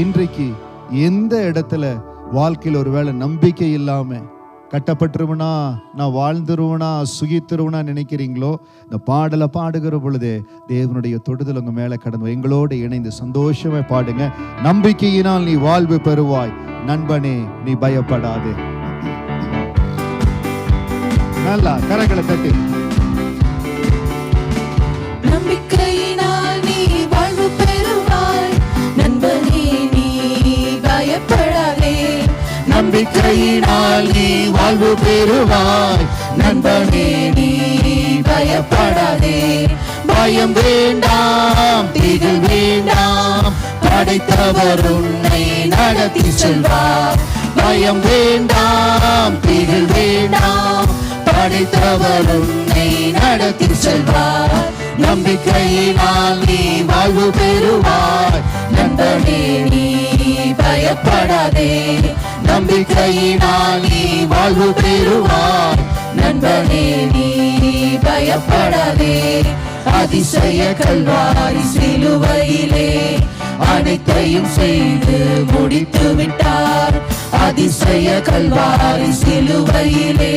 இன்றைக்கு எந்த இடத்துல வாழ்க்கையில் ஒருவேளை நம்பிக்கை இல்லாம கட்டப்பட்டுருவனா, நான் வாழ்ந்துருவனா, சுகித்துருவனா நினைக்கிறீங்களோ, இந்த பாடலை பாடுகிற பொழுது தேவனுடைய தொடுதல் உங்க மேல கடந்து எங்களோடு இணைந்து சந்தோஷமா பாடுங்க. நம்பிக்கையினால் நீ வாழ்வு பெறுவாய், நண்பனே நீ பயப்படாதே. நல்லா கரங்களை தட்டி. நம்பிக்கையினால் நீ வாழ்வு பெறுவாய், நண்பனே நீ பயப்படாதே. நம்பிக்கையினால் நீ வாழ்வு பெறுவாய், நண்பனே நீ பயப்படாதே. பயம் வேண்டாம், திகில் வேண்டாம், படைத்தவர் உன்னை நடத்தி செல்வார். பயம் வேண்டாம், திகில் வேண்டாம், படைத்தவர் உன்னை நடத்தி செல்வார். நம்பிக்கையினால் நீ வாழ்வு பெறுவாய், நண்பனே நீ பயப்படாதே. நம்பிக்கையினால் நீ வாழ்வு பெறுவாய், நண்பனே நீ பயப்படாதே. அதிசய கல்வாரி சிலுவையிலே அனைத்தையும் செய்து முடித்து விட்டார். அதிசய கல்வாரி சிலுவையிலே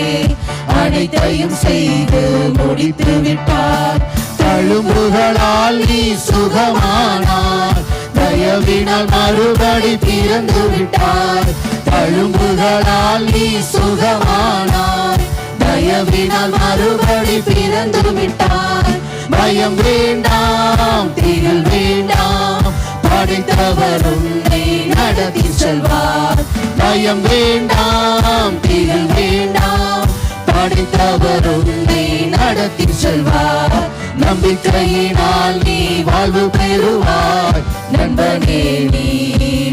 அனைத்தையும் செய்து முடித்து விட்டார். தழும்புகளால் நீ சுகமானார், தயவினால் மறுபடி பிறந்து விட்டார். தழும்புகளால் நீ சுகமானார், தயவினால் மறுபடி பிறந்து விட்டார். பயம் வேண்டாம், திகில் வேண்டாம், படைத்தவர் உன்னை நடத்தி செல்வார். பயம் வேண்டாம், திகில் வேண்டாம், படைத்தவர் உன்னை நடத்தி செல்வார். நம்பிக்கையினால் நீ வாழ்வு பெறுவாய், நண்பனே நீ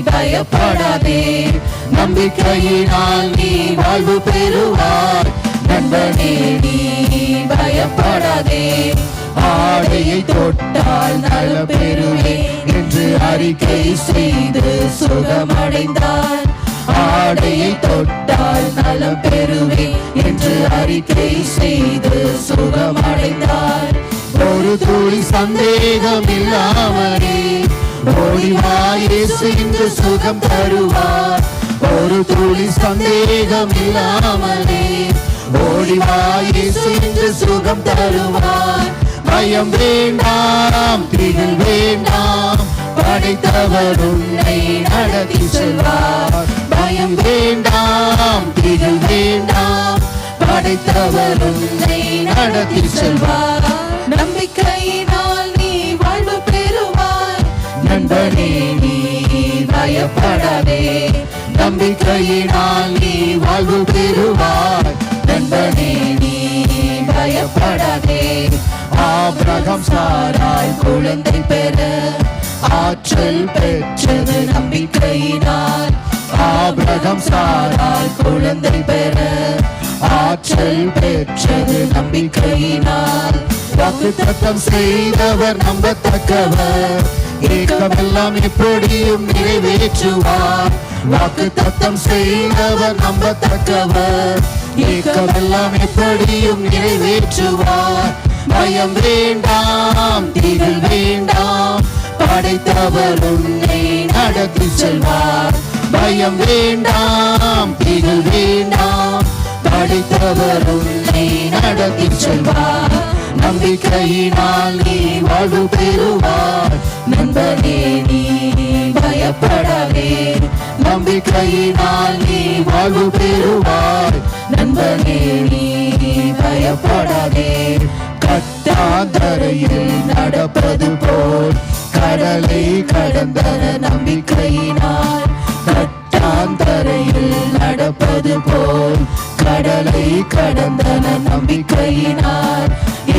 பயப்படாதே. நம்பிக்கையினால் நீ வாழ்வு பெறுவாய், நண்பனே நீ பயப்படாதே. ஆடையை தொட்டால் நலம் பெறுவேன் என்று அறிக்கை செய்து சுகமடைந்தார். ஆடையை தொட்டால் நலம் பெறுவேன் என்று அறிக்கை செய்து சுகமடைந்தார். ஒரு துளி சந்தேகம் இல்லாமலே ஓடிவா இயேசு இன்று சுகம் தருவார். ஒரு துளி சந்தேகம் இல்லாமலே ஓடிவா இயேசு இன்று சுகம் தருவார். பயம் வேண்டாம், திகில் வேண்டாம், படைத்தவர் உன்னை நடத்தி செல்வார். பயம் வேண்டாம், திகில் வேண்டாம், படைத்தவர் உன்னை நடத்தி செல்வார். நம்பிக்கையினால் நீ வாழ்வு பெறுவாய், நண்பனே நீ பயப்படாதே. நம்பிக்கையினால் நீ வாழ்வு பெறுவாய், நண்பனே நீ பயப்படாதே. ஆபிரகாம் சாராய் குழந்தை பெற ஆற்றல் பெற்றது நம்பிக்கையினால். ஆபிரகாம் சாராய் குழந்தை பெற ஆற்றல் பெற்றது நம்பிக்கையினால். வாக்குத்தத்தம் செய்தவர் நம்பத்தக்கவர், ஏக்கமெல்லாம் எப்படியும் நிறைவேற்றுவார். வாக்குத்தத்தம் செய்தவர் நம்பத்தக்கவர், ஏக்கமெல்லாம் எப்படியும் நிறைவேற்றுவார். பயம் வேண்டாம், திகில் வேண்டாம், படைத்தவர் உன்னை நடத்தி செல்வார். பயம் வேண்டாம், திகில் வேண்டாம், படைத்தவர் உன்னை நடத்தி செல்வார். நம்பிக்கையினால் நீ வாழ்வு பெறுவாய், நண்பனே நீ பயப்படாதே. நம்பிக்கையினால் நீ வாழ்வு பெறுவாய், நண்பனே நீ பயப்படாதே. கட்டாந்தரையில் நடப்பது போல் கடலை கடந்தன நம்பிக்கையினால். கட்டாந்தரையில் நடப்பது போல் கடலை கடந்தன நம்பிக்கையினால்.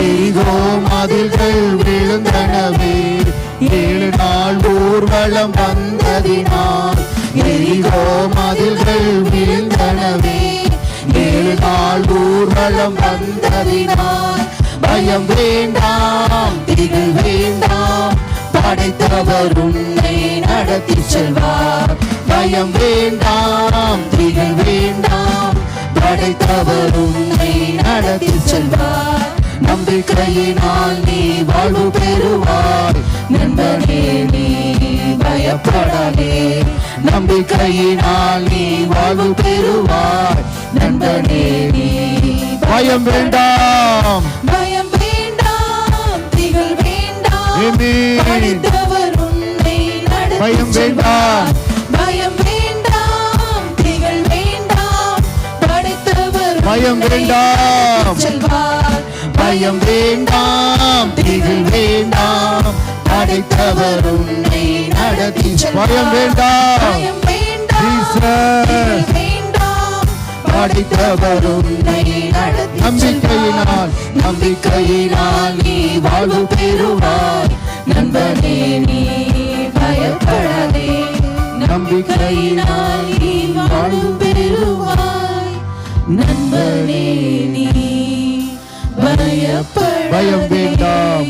எரிகோ மதில்கள் விழுந்தனவே 7 நாள் ஊர்வலம் வந்ததினால். எரிகோ மதில்கள் விழுந்தனவே 7 நாள் ஊர்வலம் வந்ததினால். பயம் வேண்டாம், திகில் வேண்டாம், படைத்தவர் உன்னை நடத்தி செல்வார். பயம் வேண்டாம், திகில் வேண்டாம், படைத்தவர் உன்னை நடத்தி செல்வார். நம்பி நம்பிக்கையினால் நீ வாழ்வு பெறுவாய். நண்பனே நீ பயப்படாதே, நம்பிக்கையினால் நீ வாழ்வு பெறுவாய். நண்பனே நீ பயம் வேண்டாம், பயம் வேண்டாம், திகில் வேண்டாம். ஆமென். படைத்தவர் உன்னை பயம் நடத்திச் வேண்டாம். செல்வார். பயம் வேண்டாம், திகில் வேண்டாம். படைத்தவர் பயம் உன்னை வேண்டாம். நடத்திச் செல்வார். பயம் வேண்டாம், திகில் வேண்டாம். படைத்தவர் உன்னை நடத்தி பயம் வேண்டாம். பயம் வேண்டாம், ஜீசஸ். திகில் வேண்டாம். படைத்தவர் உன்னை நடத்திச் நம்பிக்கையினால், செல்வார். நம்பிக்கையினால் நீ வாழ்வு பெறுவாய். நண்பனே நீ பயப்படாதே, நம்பிக்கையினால் நீ வாழ்வு பெறுவாய். நண்பனே நீ பயப்படாதே, பயம் வேண்டாம்.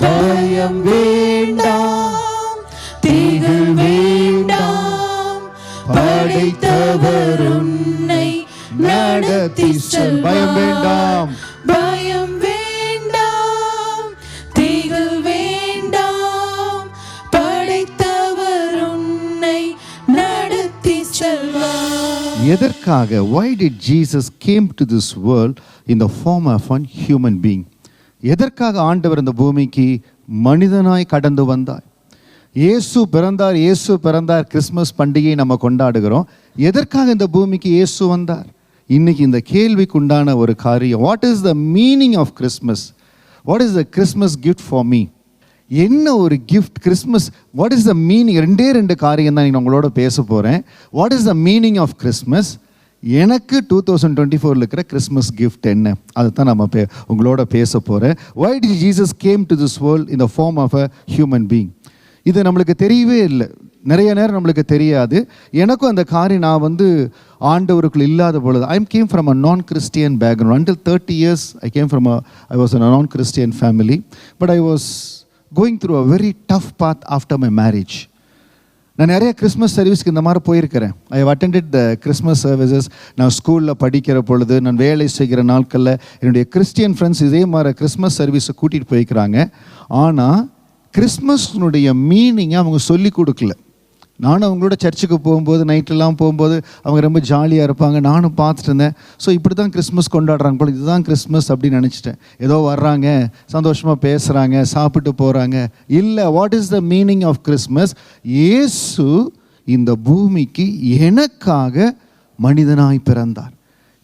பயம் வேண்டாம், திகில் வேண்டாம். படைத்தவர் உன்னை நடத்தி செல்வார். பயம் வேண்டாம். பயம் வேண்டாம், திகில் வேண்டாம். படைத்தவர் உன்னை நடத்தி செல்வார். எதற்காக? why did Jesus came to this world in the form of a human being? எதற்காக ஆண்டவர் இந்த பூமிக்கு மனிதனாய் கடந்து வந்தார்? இயேசு பிறந்தார், இயேசு பிறந்தார். கிறிஸ்மஸ் பண்டிகையை நம்ம கொண்டாடுகிறோம். எதற்காக இந்த பூமிக்கு இயேசு வந்தார்? இன்னைக்கு இந்த கேள்விக்கு உண்டான ஒரு காரியம், what is the meaning of Christmas? What is the Christmas gift for me? என்ன ஒரு gift Christmas? What is the meaning? ரெண்டு காரியம் தான் நான் உங்களோட பேச போகிறேன். What is the meaning of Christmas? எனக்கு 2024 இருக்கிற கிறிஸ்மஸ் கிஃப்ட் என்ன? அதை தான் நம்ம உங்களோட பேச போகிறேன். why did Jesus came to this world in the form of a human being? இது நம்மளுக்கு தெரியவே இல்லை. நிறைய நேரம் நம்மளுக்கு தெரியாது. எனக்கும் அந்த காரியம், நான் ஆண்டவருக்குள் இல்லாத பொழுது, I came from a non-Christian background. Until 30 years I was in a non-Christian family, but I was going through a very tough path after my marriage. நான் நிறைய கிறிஸ்மஸ் சர்வீஸ்க்கு இந்த மாதிரி போயிருக்கிறேன். I have attended the Christmas services. நான் ஸ்கூலில் படிக்கிற பொழுது, நான் வேலை செய்கிற நாட்களில் என்னுடைய கிறிஸ்டியன் ஃப்ரெண்ட்ஸ் இதே மாதிரி கிறிஸ்மஸ் சர்வீஸை கூட்டிகிட்டு போய்க்கிறாங்க. ஆனால் கிறிஸ்மஸ்னுடைய மீனிங்கை அவங்க சொல்லி கொடுக்கல. நானும் அவங்களோட சர்ச்சுக்கு போகும்போது, நைட்டெல்லாம் போகும்போது அவங்க ரொம்ப ஜாலியாக இருப்பாங்க. நானும் பார்த்துட்டு இருந்தேன். ஸோ இப்படி தான் கிறிஸ்மஸ் கொண்டாடுறாங்க போல, இதுதான் கிறிஸ்மஸ் அப்படின்னு நினச்சிட்டேன். ஏதோ வர்றாங்க, சந்தோஷமாக பேசுகிறாங்க, சாப்பிட்டு போகிறாங்க. இல்லை, what is the meaning of Christmas? Yesu இந்த பூமிக்கு எனக்காக மனிதனாய் பிறந்தார்,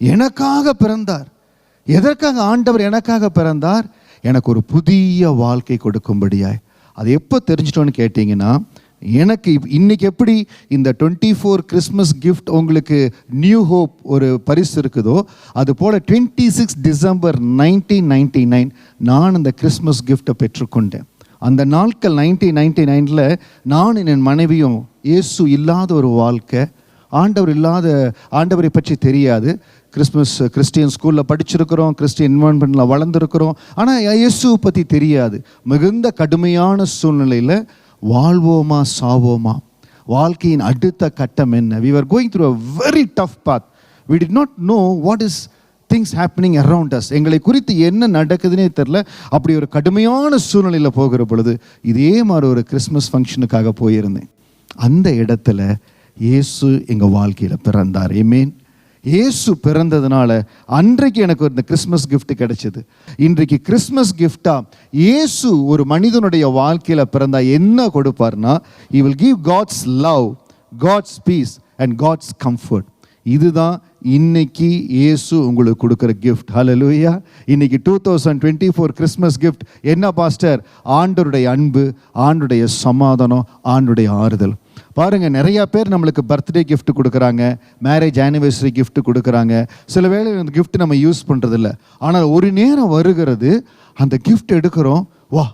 எனக்காக பிறந்தார். எதற்காக ஆண்டவர் எனக்காக பிறந்தார்? எனக்கு ஒரு புதிய வாழ்க்கை கொடுக்கும்படியாய். அது எப்போ தெரிஞ்சிட்டோன்னு கேட்டிங்கன்னா, எனக்கு இன்னைக்கு எப்படி இந்த 24 கிறிஸ்மஸ் கிஃப்ட் உங்களுக்கு நியூ ஹோப் ஒரு பரிசு இருக்குதோ, அது போல் 26 டிசம்பர் 1999 நான் இந்த கிறிஸ்மஸ் கிஃப்டை பெற்றுக்கொண்டேன். அந்த நாட்கள் 1999 நான் என் மனைவியும் இயேசு இல்லாத ஒரு வாழ்க்கை, ஆண்டவரை பற்றி தெரியாது. கிறிஸ்டியன் ஸ்கூலில் படிச்சிருக்கிறோம், கிறிஸ்டியன் என்வாரன்மெண்ட்டில் வளர்ந்துருக்கிறோம். ஆனால் இயேசுவை பற்றி தெரியாது. மிகுந்த கடுமையான சூழ்நிலையில் வாழ்வோமா சாவோமா, வாழ்க்கையின் அடுத்த கட்டம் என்ன? we were going through a very tough path. we did not know what is things happening around us. எங்களை குறித்து என்ன நடக்குதுன்னே தெரியல. அப்படி ஒரு கடுமையான சூழ்நிலையில் போகிற பொழுது இதே மாதிரி ஒரு கிறிஸ்மஸ் ஃபங்க்ஷனுக்காக போயிருந்தேன். அந்த இடத்துல இயேசு எங்கள் வாழ்க்கையில் பிறந்தார். ஆமென். இயேசு பிறந்ததுனால அன்றைக்கு எனக்கு இந்த கிறிஸ்மஸ் கிஃப்ட் கிடைச்சது. இன்றைக்கு கிறிஸ்மஸ் கிஃப்டா இயேசு ஒரு மனிதனுடைய வாழ்க்கையில் பிறந்தா என்ன கொடுப்பார்னா, he will give God's love, God's peace and God's comfort. இதுதான் இன்னைக்கு இயேசு உங்களுக்கு கொடுக்குற கிஃப்ட். ஹல்லேலூயா. இன்னைக்கு 2024 கிறிஸ்மஸ் கிஃப்ட் என்ன பாஸ்டர்? ஆண்டவருடைய அன்பு, ஆண்டவருடைய சமாதானம், ஆண்டவருடைய ஆறுதல். பாருங்க, நிறைய பேர் நம்மளுக்கு பர்த்டே கிஃப்ட் கொடுக்குறாங்க, மேரேஜ் ஆனிவர்சரி கிஃப்ட் கொடுக்குறாங்க. சில வேளை அந்த கிஃப்ட் நம்ம யூஸ் பண்ணுறதில்ல. ஆனால் ஒரு நேரம் வருகிறது, அந்த கிஃப்ட் எடுக்கிறோம், வா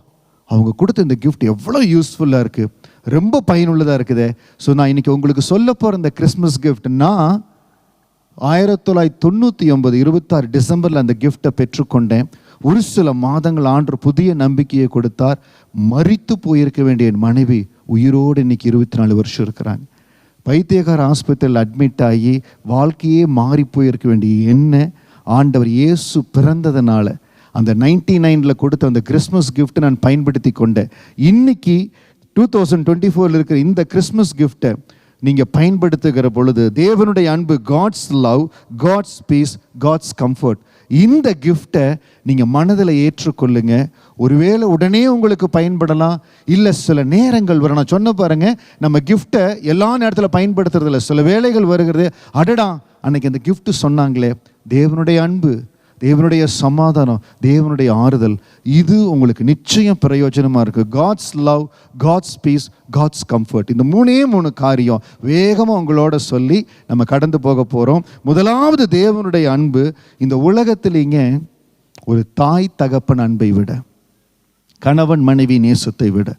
அவங்க கொடுத்த இந்த கிஃப்ட் எவ்வளோ யூஸ்ஃபுல்லாக இருக்குது, ரொம்ப பயனுள்ளதாக இருக்குது. ஸோ நான் இன்னைக்கு உங்களுக்கு சொல்ல போகிற இந்த கிறிஸ்மஸ் கிஃப்ட்னா 1999 26 டிசம்பரில் அந்த கிஃப்டை பெற்றுக்கொண்டேன். ஒரு சில மாதங்கள் ஆண்டவர் புதிய நம்பிக்கையை கொடுத்தார். மரித்து போயிருக்க வேண்டிய என் மனைவி உயிரோடு இன்னைக்கு 24 வருஷம் இருக்கிறாங்க. பைத்தியகார ஆஸ்பத்திரியில் அட்மிட் ஆகி வாழ்க்கையே மாறி போயிருக்க வேண்டிய என்ன ஆண்டவர் இயேசு பிறந்ததுனால அந்த 99 கொடுத்த அந்த கிறிஸ்மஸ் கிஃப்ட் நான் பயன்படுத்தி கொண்டேன். இன்னைக்கு 2024 இருக்கிற இந்த கிறிஸ்மஸ் கிஃப்டை நீங்கள் பயன்படுத்துகிற பொழுது தேவனுடைய அன்பு, God's love, God's peace, God's comfort, இந்த கிஃப்டை நீங்கள் மனதில் ஏற்றுக்கொள்ளுங்க. ஒருவேளை உடனே உங்களுக்கு பயன்படலாம், இல்லை சில நேரங்கள் வரும். நான் சொன்ன பாருங்க, நம்ம கிஃப்டை எல்லா நேரத்தில் பயன்படுத்துறதில்ல. சில வேலைகள் வருகிறது, அடடா அன்னைக்கு அந்த கிஃப்ட் சொன்னாங்களே, தேவனுடைய அன்பு, தேவனுடைய சமாதானம், தேவனுடைய ஆறுதல், இது உங்களுக்கு நிச்சயம் பிரயோஜனமாக இருக்குது. God's love, God's peace, God's comfort, இந்த மூணு காரியம் வேகமாக உங்களோட சொல்லி நம்ம கடந்து போக போகிறோம். முதலாவது தேவனுடைய அன்பு. இந்த உலகத்திலேங்க ஒரு தாய் தகப்பன் அன்பை விட, கணவன் மனைவி நேசத்தை விட,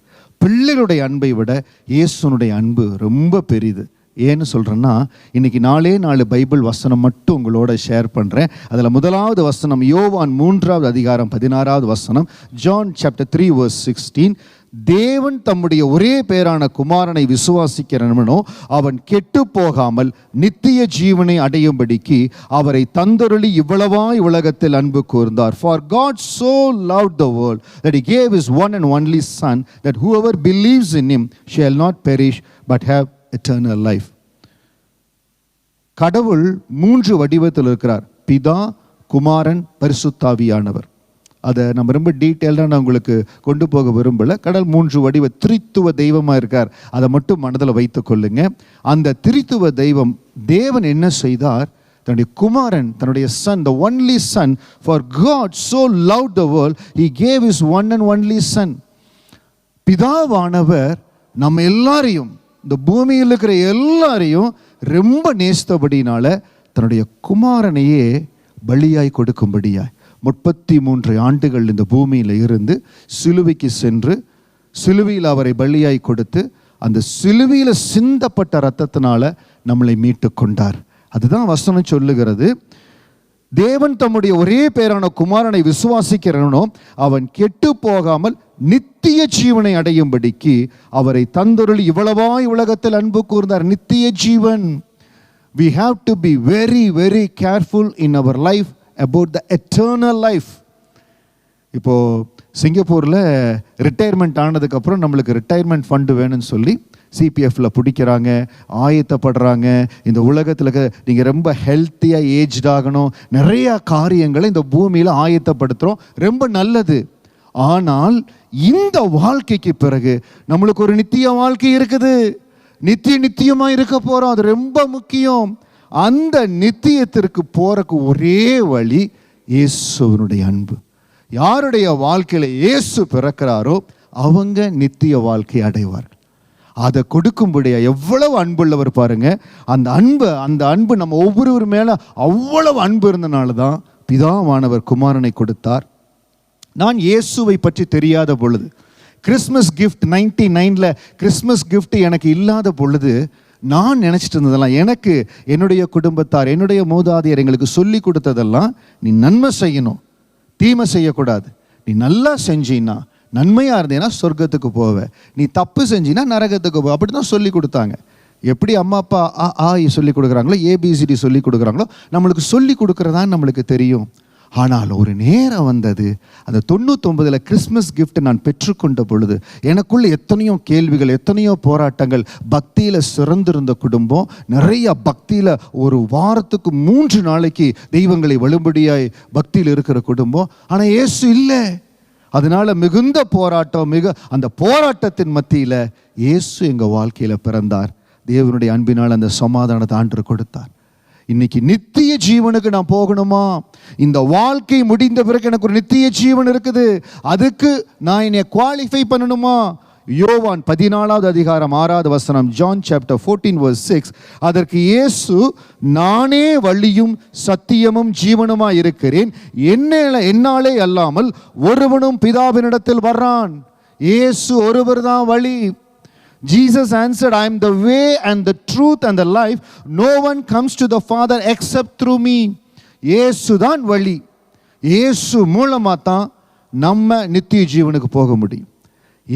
பிள்ளைகளுடைய அன்பை விட இயேசுனுடைய அன்பு ரொம்ப பெரிது. ஏன்னு சொல்கிறேன்னா, இன்றைக்கி 4 பைபிள் வசனம் மட்டும் உங்களோட ஷேர் பண்ணுறேன். அதில் முதலாவது வசனம் யோவான் 3வது அதிகாரம் 16வது வசனம், ஜான் சாப்டர் 3 verse 16. தேவன் தம்முடைய ஒரே பேரான குமாரனை விசுவாசிக்கிறவனோ அவன் கெட்டு போகாமல் நித்திய ஜீவனை அடையும்படிக்கு அவரை தந்தருளி இவ்வளவாய் உலகத்தில் அன்பு கூர்ந்தார். For God so loved the world that he gave his one and only son, that whoever believes in him shall not perish but have eternal life. கடவுள் 3 வடிவத்தில் இருக்கிறார், பிதா, குமாரன், பரிசுத்தாவியானவர். அதை நம்ம ரொம்ப டீட்டெயில்டாக நான் உங்களுக்கு கொண்டு போக விரும்பல. கடவுள் 3 வடிவ திரித்துவ தெய்வமாக இருக்கார், அதை மட்டும் மனதில் வைத்து கொள்ளுங்க. அந்த திரித்துவ தெய்வம் தேவன் என்ன செய்தார்? தன்னுடைய குமாரன், தன்னுடைய Sun, the only son, for God so loved the world he gave his one and only son. பிதாவானவர் நம்ம எல்லாரையும், இந்த பூமியில் இருக்கிற எல்லாரையும் ரொம்ப நேசித்தபடினால தன்னுடைய குமாரனையே பலியாய் கொடுக்கும்படியாய் 33 ஆண்டுகள் இந்த பூமியில் இருந்து சிலுவைக்கு சென்று சிலுவையில் அவரை பலியாய் கொடுத்து அந்த சிலுவையில் சிந்தப்பட்ட இரத்தத்தினால நம்மளை மீட்டு கொண்டார். அதுதான் வசனம் சொல்லுகிறது. தேவன் தம்முடைய ஒரே பேரான குமாரனை விசுவாசிக்கிறவனோ அவன் கெட்டு போகாமல் நித்திய ஜீவனை அடையும்படிக்கு அவரை தந்தருளி இவ்வளவாய் உலகத்தில் அன்பு கூர்ந்தார். நித்திய ஜீவன். We have to be very very careful in our life about the eternal life. இப்போ சிங்கப்பூரில் ரிட்டையர்மெண்ட் ஆனதுக்கப்புறம் நம்மளுக்கு ரிட்டையர்மெண்ட் ஃபண்டு வேணும்னு சொல்லி சிபிஎஃப்பில் பிடிக்கிறாங்க, ஆயத்தப்படுறாங்க. இந்த உலகத்தில் நீங்கள் ரொம்ப ஹெல்த்தியாக ஏஜ்ட் ஆகணும், நிறையா காரியங்களை இந்த பூமியில் ஆயத்தப்படுத்துகிறோம், ரொம்ப நல்லது. ஆனால் இந்த வாழ்க்கைக்கு பிறகு நம்மளுக்கு ஒரு நித்திய வாழ்க்கை இருக்குது, நித்தியமாக இருக்க போகிறோம். அது ரொம்ப முக்கியம். அந்த நித்தியத்திற்கு போறக்கு ஒரே வழி இயேசுவினுடைய அன்பு. யாருடைய வாழ்க்கையில இயேசு பிறக்கிறாரோ அவங்க நித்திய வாழ்க்கை அடைவார்கள். அதை கொடுக்கும்படியா எவ்வளவு அன்புள்ளவர் பாருங்க. அந்த அன்பு நம்ம ஒவ்வொருவர் மேல அவ்வளவு அன்பு இருந்தனால தான் பிதாவானவர் குமாரனை கொடுத்தார். நான் இயேசுவை பற்றி தெரியாத பொழுது, கிறிஸ்மஸ் கிஃப்ட் 99 கிறிஸ்மஸ் கிஃப்ட் எனக்கு இல்லாத பொழுது நான் நினச்சிட்டு இருந்ததெல்லாம், எனக்கு என்னுடைய குடும்பத்தார், என்னுடைய மூதாதையர் எங்களுக்கு சொல்லி கொடுத்ததெல்லாம், நீ நன்மை செய்யணும், தீமை செய்யக்கூடாது. நீ நல்லா செஞ்சின்னா, நன்மையாக இருந்தேன்னா சொர்க்கத்துக்கு போவ, நீ தப்பு செஞ்சின்னா நரகத்துக்கு போவ. அப்படி தான் சொல்லி கொடுத்தாங்க. எப்படி அம்மா அப்பா சொல்லி கொடுக்குறாங்களோ, ஏபிசிடி சொல்லி கொடுக்குறாங்களோ, நம்மளுக்கு சொல்லி கொடுக்குறதான் நம்மளுக்கு தெரியும். ஆனால் ஒரு நேரம் வந்தது, அந்த 99 கிறிஸ்மஸ் கிஃப்ட் நான் பெற்றுக்கொண்ட பொழுது எனக்குள்ள எத்தனையோ கேள்விகள், எத்தனையோ போராட்டங்கள். பக்தியில் சிறந்திருந்த குடும்பம், நிறைய பக்தியில் ஒரு வாரத்துக்கு 3 நாளைக்கு தெய்வங்களை வழிபடியாய் பக்தியில் இருக்கிற குடும்பம். ஆனால் இயேசு இல்லை. அதனால மிகுந்த போராட்டம், அந்த போராட்டத்தின் மத்தியில் இயேசு எங்கள் வாழ்க்கையில் பிறந்தார். தேவனுடைய அன்பினால் அந்த சமாதானத்தை ஆண்டு கொடுத்தார். இன்னைக்கு நித்திய ஜீவனுக்கு நான் போகணுமா? இந்த வாழ்க்கை முடிந்த பிறகு எனக்கு ஒரு நித்திய ஜீவன் இருக்குது, அதுக்கு நான் என்னை குவாலிஃபை பண்ணணுமா? யோவான் 14வது அதிகாரம் 6வது வசனம், ஜான் சாப்டர் 14 verse 6. அதற்கு இயேசு, நானே வழியும் சத்தியமும் ஜீவனுமாய் இருக்கிறேன், என்னாலே அல்லாமல் ஒருவனும் பிதாவினிடத்தில் வர்றான். இயேசு ஒருவர் தான் வழி. Jesus answered, I am the way and the truth and the life. No one comes to the Father except through me. இயேசு தான் வழி. இயேசு மூலமாக தான் நம்ம நித்திய ஜீவனுக்கு போக முடியும்.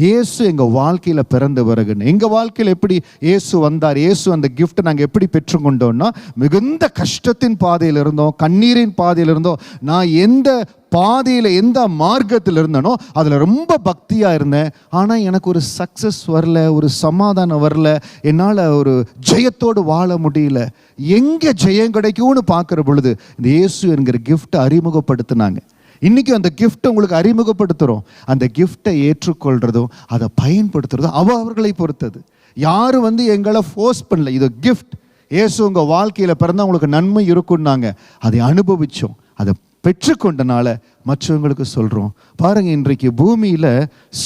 இயேசு எங்கள் வாழ்க்கையில் பிறந்த பிறகுன்னு, எங்கள் வாழ்க்கையில் எப்படி இயேசு வந்தார், இயேசு அந்த கிஃப்ட்டை நாங்கள் எப்படி பெற்றுக்கொண்டோம்னா, மிகுந்த கஷ்டத்தின் பாதையில் இருந்தோம், கண்ணீரின் பாதையில் இருந்தோம். நான் எந்த பாதையில் எந்த மார்க்கத்தில் இருந்தனோ அதில் ரொம்ப பக்தியாக இருந்தேன். ஆனால் எனக்கு ஒரு சக்ஸஸ் வரல, ஒரு சமாதானம் வரல, என்னால் ஒரு ஜெயத்தோடு வாழ முடியல. எங்கே ஜெயம் கிடைக்கும்னு பார்க்குற பொழுது இந்த இயேசு என்கிற கிஃப்ட்டை அறிமுகப்படுத்தினாங்க. இன்றைக்கி அந்த கிஃப்ட்டை உங்களுக்கு அறிமுகப்படுத்துகிறோம். அந்த கிஃப்ட்டை ஏற்றுக்கொள்கிறதும் அதை பயன்படுத்துகிறதும் அவர்களை பொறுத்தது. யாரும் எங்களை ஃபோர்ஸ் பண்ணல. இது கிஃப்ட். இயேசு உங்கள் வாழ்க்கையில் பிறந்தால் உங்களுக்கு நன்மை இருக்குன்னாங்க. அதை அனுபவித்தோம், அதை பெற்றுக்கொண்டனால மற்றவங்களுக்கு சொல்கிறோம். பாருங்கள், இன்றைக்கு பூமியில்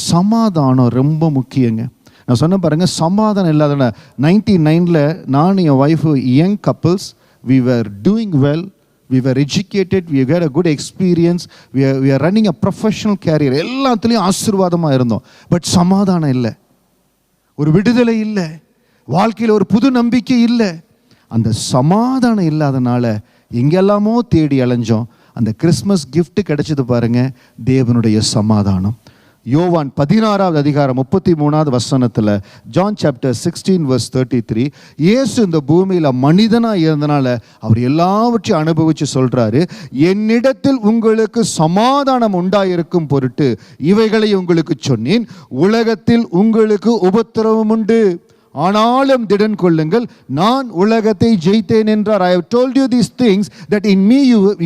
சமாதானம் ரொம்ப முக்கியங்க. நான் சொன்ன பாருங்கள், சமாதானம் இல்லாத 99 நான் என் wife young couples, we were doing well, we were educated, we had a good experience, we are running a professional career, எல்லாத்துலேயும் ஆசீர்வாதமாக இருந்தோம். பட் சமாதானம் இல்லை, ஒரு விடுதலை இல்லை, வாழ்க்கையில் ஒரு புது நம்பிக்கை இல்லை. அந்த சமாதானம் இல்லாதனால எங்கெல்லாமோ தேடி அலைஞ்சோம். அந்த கிறிஸ்மஸ் கிஃப்ட் கிடைச்சது பாருங்க, தேவனுடைய சமாதானம். யோவான் 16வது அதிகாரம் 33வது வசனத்தில், ஜான் சாப்டர் 16 verse 33, இயேசு இந்த பூமியில் மனிதனாக இருந்தனால அவர் எல்லாவற்றையும் அனுபவித்து சொல்கிறாரு, என்னிடத்தில் உங்களுக்கு சமாதானம் உண்டாயிருக்கும் பொருட்டு இவைகளை உங்களுக்கு சொன்னேன், உலகத்தில் உங்களுக்கு உபத்திரவம் உண்டு, ஆனாலும் திடன் கொள்ளுங்கள், நான் உலகத்தை ஜெயித்தேன் என்றார். I have told you these things that in me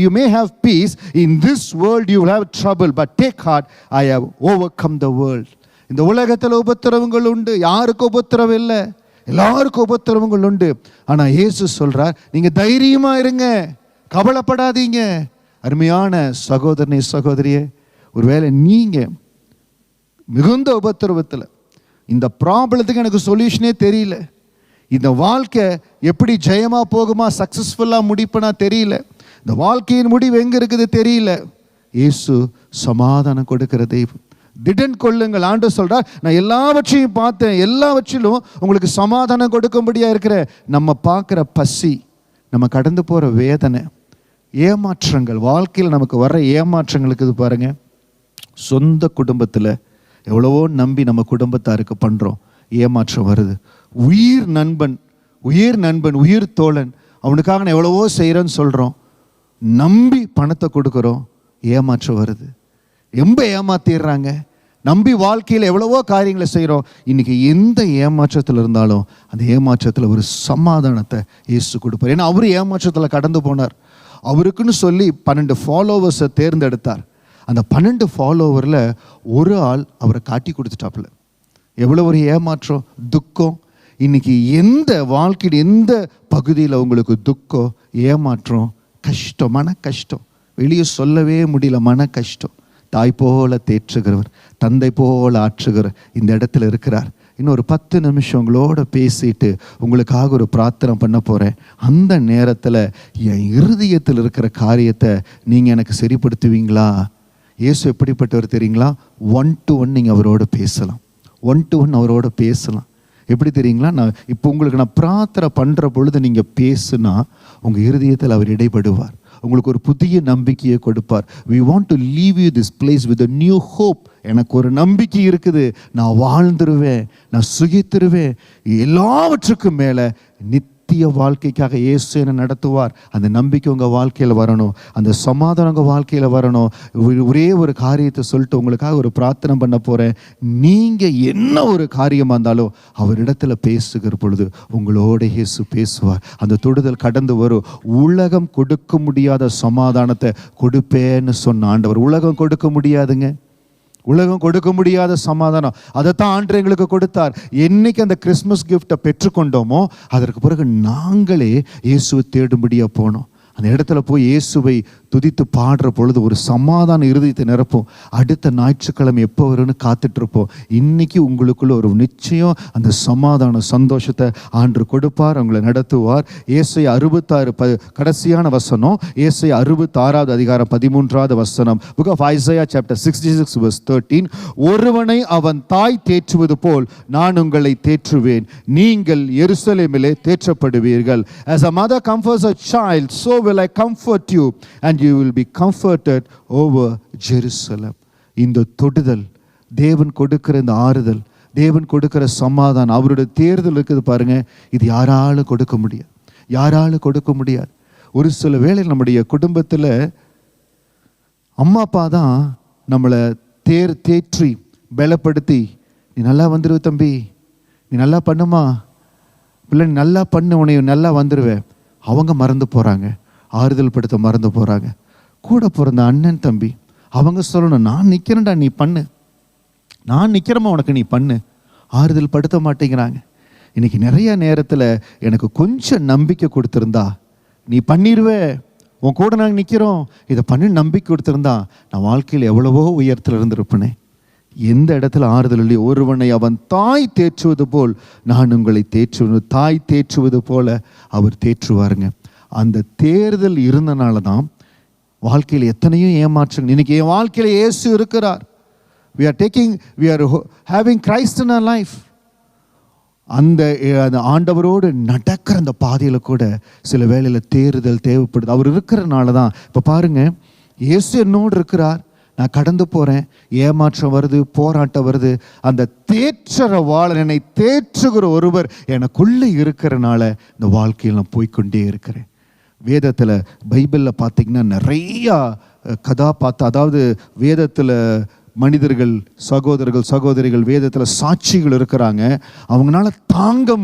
you may have peace, in this world you will have trouble, but take heart, I have overcome the world. இந்த உலகத்தில் உபத்திரவங்கள் உண்டு. யாருக்கு உபத்திரவம் இல்லை? எல்லாருக்கும் உபத்திரவங்கள் உண்டு. ஆனால் இயேசு சொல்றார், நீங்க தைரியமா இருங்க, கவலைப்படாதீங்க. அருமையான சகோதரனே சகோதரியே, ஒருவேளை நீங்க மிகுந்த உபத்திரவத்தில், இந்த ப்ராப்ளத்துக்கு எனக்கு சொல்யூஷனே தெரியல, இந்த வாழ்க்கை எப்படி ஜெயமாக போகுமா, சக்ஸஸ்ஃபுல்லாக முடிப்பனா தெரியல, இந்த வாழ்க்கையின் முடிவு எங்கே இருக்குது தெரியல, இயேசு சமாதானம் கொடுக்கிற தெய்வம். திடன் கொள்ளுங்கள். ஆண்டவர் சொல்றார், நான் எல்லாவற்றையும் பார்த்தேன், எல்லாவற்றிலும் உங்களுக்கு சமாதானம் கொடுக்கும்படியாக இருக்கிற. நம்ம பார்க்குற பசி, நம்ம கடந்து போகிற வேதனை, ஏமாற்றங்கள், வாழ்க்கையில் நமக்கு வர்ற ஏமாற்றங்களுக்கு இது பாருங்க, சொந்த குடும்பத்தில் எவ்வளவோ நம்பி நம்ம குடும்பத்தாருக்கு பண்ணுறோம், ஏமாற்றம் வருது. உயிர் நண்பன், உயிர் தோழன், அவனுக்காக நான் எவ்வளவோ செய்கிறேன்னு சொல்கிறோம், நம்பி பணத்தை கொடுக்குறோம், ஏமாற்றம் வருது. ரொம்ப ஏமாத்திடுறாங்க. நம்பி வாழ்க்கையில் எவ்வளவோ காரியங்களை செய்கிறோம். இன்றைக்கி எந்த ஏமாற்றத்தில் இருந்தாலும் அந்த ஏமாற்றத்தில் ஒரு சமாதானத்தை இயேசு கொடுப்பார். ஏன்னா அவர் ஏமாற்றத்தில் கடந்து போனார். அவருக்குன்னு சொல்லி 12 ஃபாலோவர்ஸை தேர்ந்தெடுத்தார். அந்த 12 ஃபாலோவரில் ஒரு ஆள் அவரை காட்டி கொடுத்துட்டாப்புல. எவ்வளோ ஒரு ஏமாற்றம், துக்கம். இன்னைக்கு எந்த வாழ்க்கையில் எந்த பகுதியில் உங்களுக்கு துக்கம், ஏமாற்றம், கஷ்டம், மன கஷ்டம், வெளியே சொல்லவே முடியல, மன கஷ்டம், தாய் போல தேற்றுகிறவர், தந்தை போல ஆற்றுகிறவர் இந்த இடத்துல இருக்கிறார். இன்னும் ஒரு 10 நிமிஷம் உங்களோட பேசிட்டு உங்களுக்காக ஒரு பிரார்த்தனை பண்ண போகிறேன். அந்த நேரத்தில் என் இருதயத்தில் இருக்கிற காரியத்தை நீங்கள் எனக்கு சரிப்படுத்துவீங்களா? இயேசு எப்படிப்பட்டவர் தெரியுங்களா? 1 to 1 நீங்கள் அவரோட பேசலாம். 1 to 1 அவரோட பேசலாம். எப்படி தெரியுங்களா? இப்போ உங்களுக்கு நான் பிரார்த்தனை பண்ணுற பொழுது நீங்கள் பேசுனா உங்கள் இருதயத்தில் அவர் இடைப்படுவார், உங்களுக்கு ஒரு புதிய நம்பிக்கையை கொடுப்பார். We want to leave you this place with a new hope. எனக்கு ஒரு நம்பிக்கை இருக்குது, நான் வாழ்ந்துருவேன், நான் சுகித்துருவேன், எல்லாவற்றுக்கும் மேலே நித்திய வாழ்க்கைக்காக இயேசு என்னை நடத்துவார். அந்த நம்பிக்கை உங்கள் வாழ்க்கையில் வரணும், அந்த சமாதானம் உங்கள் வாழ்க்கையில் வரணும். ஒரே ஒரு காரியத்தை சொல்லிட்டு உங்களுக்காக ஒரு பிரார்த்தனை பண்ண போகிறேன். நீங்கள் என்ன ஒரு காரியமாக இருந்தாலும் அவரிடத்துல பேசுகிற பொழுது உங்களோட இயேசு பேசுவார். அந்த தொடுதல் கடந்து வரும். உலகம் கொடுக்க முடியாத சமாதானத்தை கொடுப்பேன்னு சொன்ன ஆண்டவர். உலகம் கொடுக்க முடியாதுங்க, உலகம் கொடுக்க முடியாத சமாதானம், அதைத்தான் ஆண்டவர் எங்களுக்கு கொடுத்தார். என்னைக்கு அந்த கிறிஸ்மஸ் கிஃப்டை பெற்றுக்கொண்டோமோ அதற்கு பிறகு நாங்களே இயேசுவை தேடும்படியாக போனோம். அந்த இடத்துல போய் இயேசுவை துதித்து பாடுற பொழுது ஒரு சமாதான இருதயத்தை நிரப்போம். அடுத்த ஞாயிற்றுக்கிழமை எப்போ வரும்னு காத்துட்ருப்போம். இன்னைக்கு உங்களுக்குள்ள ஒரு நிச்சயம் அந்த சமாதான சந்தோஷத்தை ஆண்டு கொடுப்பார், அவங்களை நடத்துவார். ஏசாயா 66 கடைசியான வசனம், ஏசாயா 66வது அதிகாரம் 13வது வசனம், Book of Isaiah chapter 66 verse 13, ஒருவனை அவன் தாய் தேற்றுவது போல் நான் உங்களை தேற்றுவேன், நீங்கள் எருசலேமிலே தேற்றப்படுவீர்கள். As a mother comforts a child, so will I comfort you and you will be comforted over Jerusalem. இந்த தொடுதல் தேவன் கொடுக்கிற இந்த ஆறுதல், தேவன் கொடுக்கிற சமாதானம், அவருடைய தேர்தல் இருக்குது பாருங்க, இது யாராலும் கொடுக்க முடியாது, யாராலும் கொடுக்க முடியாது. ஒரு சில வேளை நம்முடைய குடும்பத்தில் அம்மா அப்பா தான் நம்மளை தேற்றி பலப்படுத்தி, நீ நல்லா வந்துருவ தம்பி, நீ நல்லா பண்ணுமா பிள்ளை, நீ நல்லா பண்ணு, உன்னை நல்லா வந்துடுவேன். அவங்க மறந்து போகிறாங்க, ஆறுதல் படுத்த மறந்து போகிறாங்க. கூட பிறந்த அண்ணன் தம்பி அவங்க சொல்லணும், நான் நிற்கிறேன்டா நீ பண்ணு, நான் நிற்கிறேம்மா உனக்கு நீ பண்ணு. ஆறுதல் படுத்த மாட்டேங்கிறாங்க. இன்னைக்கு நிறைய நேரத்தில் எனக்கு கொஞ்சம் நம்பிக்கை கொடுத்துருந்தா, நீ பண்ணிடுவே, உன் கூட நாங்கள் நிற்கிறோம், இதை பண்ணி நம்பிக்கை கொடுத்துருந்தா நான் வாழ்க்கையில் எவ்வளவோ உயரத்தில் இருந்திருப்பேனே. எந்த இடத்துல ஆறுதல் இல்லையோ, ஒருவனை அவன் தாய் தேற்றுவது போல் நான் உங்களை தேற்றுவது, தாய் தேற்றுவது போல அவர் தேற்றுவாருங்க. அந்த தேர்தல் இருந்தனால தான் வாழ்க்கையில் எத்தனையோ ஏமாற்றங்கள். இன்னைக்கு என் வாழ்க்கையில் இயேசு இருக்கிறார். we are having Christ in our life. அந்த ஆண்டவரோடு நடக்கிற அந்த பாதையில் கூட சில வேளையில் தேறுதல் தேவைப்படுது. அவர் இருக்கிறனால தான். இப்போ பாருங்க, இயேசு என்னோடு இருக்கிறார், நான் கடந்து போகிறேன், ஏமாற்றம் வருது, போராட்டம் வருது, அந்த தேற்றற என்னை தேற்றுகிற ஒருவர் எனக்குள்ளே இருக்கிறனால இந்த வாழ்க்கையில் நான் போய்கொண்டே இருக்கிறேன். வேதத்தில் பைபிளில் பார்த்தீங்கன்னா நிறையா அதாவது வேதத்தில் மனிதர்கள், சகோதரர்கள், சகோதரிகள், வேதத்தில் சாட்சிகள் இருக்கிறாங்க. அவங்களால தாங்க